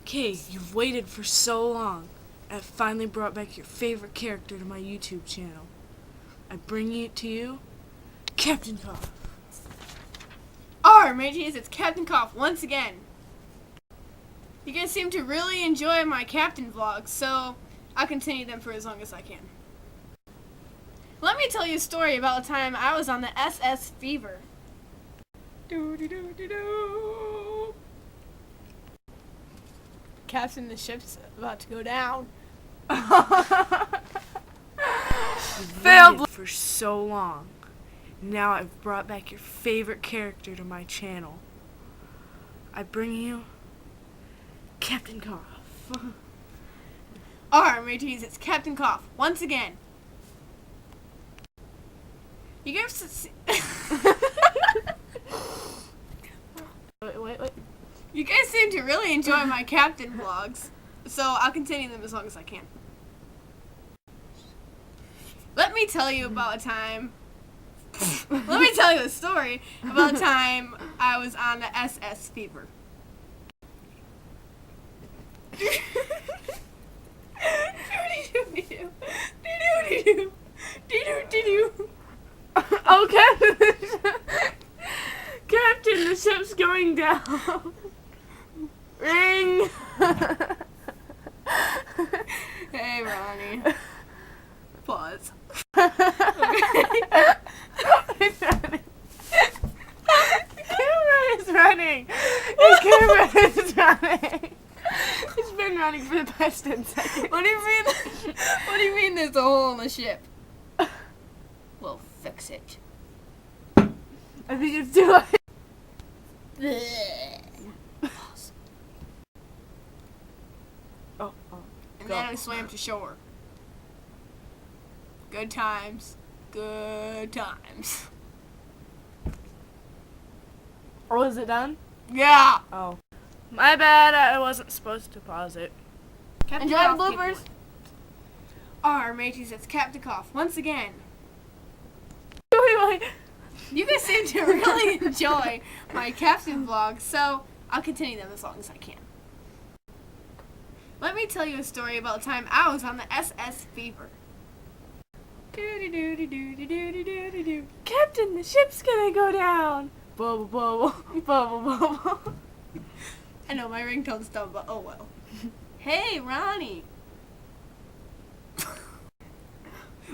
Okay, you've waited for so long. I've finally brought back your favorite character to my YouTube channel. I bring it to you, Captain Cough. Mateys, it's Captain Cough once again. You guys seem to really enjoy my Captain vlogs, so I'll continue them for as long as I can. Let me tell you a story about the time I was on the SS Fever. Captain, the ship's about to go down. Failed for so long. Now I've brought back your favorite character to my channel. I bring you Captain Cough. Mateys, it's Captain Cough once again. You guys Wait. You guys seem to really enjoy my Captain vlogs, so I'll continue them as long as I can. Let me tell you about a time. Let me tell you a story about the time I was on the SS Fever. Okay. Captain, the ship's going down. Ring. Hey, Ronnie. Pause. It's running. The camera is running. The camera is running. It's been running for the past 10 seconds. What do you mean? What do you mean there's a hole in the ship? We'll fix it. I think it's too late. Oh. And Go. then I swam to shore. Good times. Good times. Oh, is it done? Yeah! Oh. My bad, I wasn't supposed to pause it. Captain Enjoy the Cough, bloopers. Mateys, it's Captain Cough once again. Wait. You guys seem to really enjoy my Captain vlogs, so I'll continue them as long as I can. Let me tell you a story about the time I was on the SS Fever. Captain, the ship's gonna go down. Bubble, bubble, bubble, bubble. I know my ringtone's dumb, but oh well. Hey, Ronnie.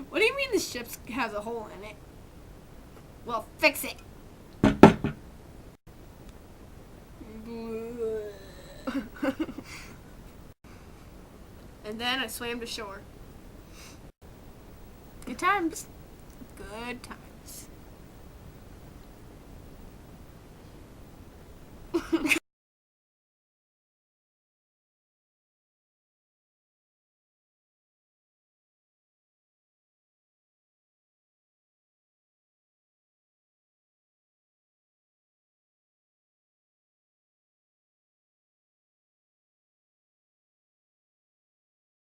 What do you mean the ship has a hole in it? Well, fix it. And then I swam to shore. Good times. Good times.